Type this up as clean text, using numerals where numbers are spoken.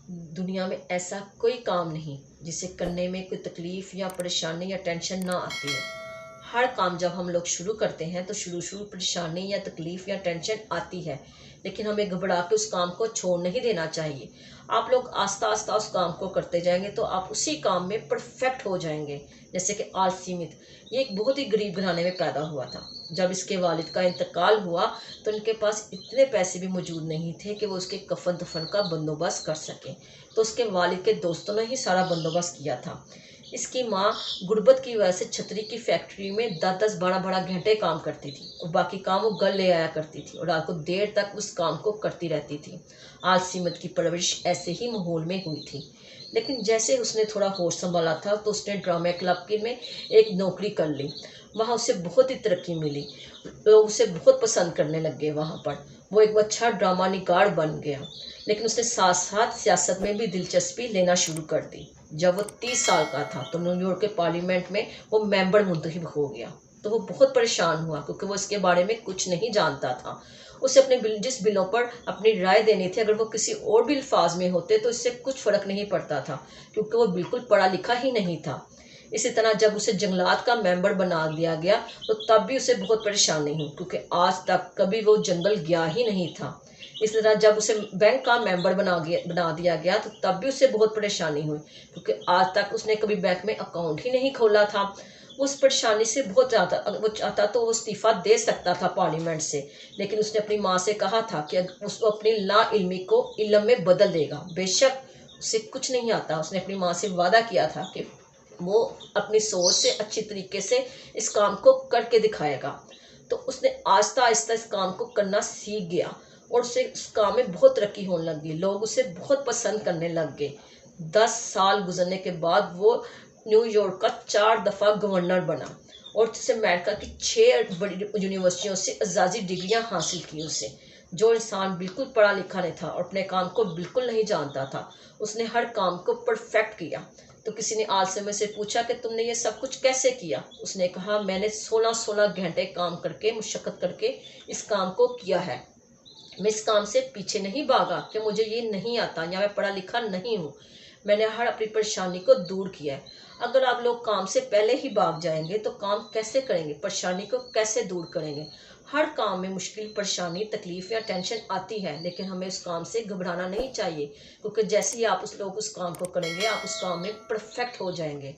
दुनिया में ऐसा कोई काम नहीं जिसे करने में कोई तकलीफ या परेशानी या टेंशन ना आती है। हर काम जब हम लोग शुरू करते हैं तो शुरू परेशानी या तकलीफ या टेंशन आती है, लेकिन हमें घबरा के उस काम को छोड़ नहीं देना चाहिए। आप लोग आस्ता आस्ता उस काम को करते जाएंगे तो आप उसी काम में परफेक्ट हो जाएंगे। जैसे कि आलसी मित, ये एक बहुत ही गरीब घराने में पैदा हुआ था। जब इसके वालिद का इंतकाल हुआ तो इनके पास इतने पैसे भी मौजूद नहीं थे कि वो उसके कफन दफन का बंदोबस्त कर सकें। तो उसके वालिद के दोस्तों ने ही सारा बंदोबस्त किया था। इसकी माँ गुर्बत की वजह से छतरी की फैक्ट्री में 10-10 12-12 घंटे काम करती थी और बाकी काम वो घर ले आया करती थी और रात को देर तक उस काम को करती रहती थी। आलसीमत की परवरिश ऐसे ही माहौल में हुई थी, लेकिन जैसे उसने थोड़ा होश संभाला था तो उसने ड्रामा क्लब के में एक नौकरी कर ली। वहाँ उसे बहुत ही तरक्की मिली, लोग उसे बहुत पसंद करने लग गए। वहाँ पर वो एक अच्छा ड्रामा निगार बन गया, लेकिन उसने साथ साथ सियासत में भी दिलचस्पी लेना शुरू कर दी। जब वो 30 साल का था तो न्यूयॉर्क के पार्लियामेंट में वो मेंबर मुंतखब हो गया। तो वो बहुत परेशान हुआ क्योंकि वो इसके बारे में कुछ नहीं जानता था। उसे अपने जिस बिलों पर अपनी राय देनी थी, अगर वो किसी और भी अल्फाज में होते तो इससे कुछ फर्क नहीं पड़ता था, क्योंकि वो बिल्कुल पढ़ा लिखा ही नहीं था। इसी तरह जब उसे जंगलात का मेंबर बना दिया गया तो तब भी उसे बहुत परेशानी हुई, क्योंकि आज तक कभी वो जंगल गया ही नहीं था। इस तरह जब उसे बैंक का मेंबर बना दिया गया तो तब भी उसे बहुत परेशानी हुई, क्योंकि आज तक उसने कभी बैंक में अकाउंट ही नहीं खोला था। उस परेशानी से बहुत ज़्यादा, अगर वो चाहता तो वो इस्तीफ़ा दे सकता था पार्लियामेंट से, लेकिन उसने अपनी माँ से कहा था कि उसको अपनी लाइल्मी को इल्म में बदल देगा। बेशक उसे कुछ नहीं आता, उसने अपनी माँ से वादा किया था कि वो अपनी सोच से अच्छी तरीके से इस काम को करके दिखाएगा। तो उसने आहिस्ता आहिस्ता इस काम को करना सीख गया और उसे उस काम में बहुत तरक्की होने लगी। लोग उसे बहुत पसंद करने लग गए। 10 साल गुजरने के बाद वो न्यूयॉर्क का 4 दफ़ा गवर्नर बना और उसे अमेरिका की 6 बड़ी यूनिवर्सिटियों से एजाजी डिग्रियां हासिल की। उसे जो इंसान बिल्कुल पढ़ा लिखा नहीं था और अपने काम को बिल्कुल नहीं जानता था, उसने हर काम को परफेक्ट किया। तो किसी ने आलसे में से पूछा कि तुमने ये सब कुछ कैसे किया। उसने कहा, मैंने 16-16 घंटे काम करके मुशक्कत करके इस काम को किया है। मैं इस काम से पीछे नहीं भागा कि मुझे ये नहीं आता या मैं पढ़ा लिखा नहीं हूँ। मैंने हर अपनी परेशानी को दूर किया है। अगर आप लोग काम से पहले ही भाग जाएंगे तो काम कैसे करेंगे, परेशानी को कैसे दूर करेंगे। हर काम में मुश्किल, परेशानी, तकलीफ या टेंशन आती है, लेकिन हमें उस काम से घबराना नहीं चाहिए, क्योंकि जैसे ही आप उस काम को करेंगे आप उस काम में परफेक्ट हो जाएंगे।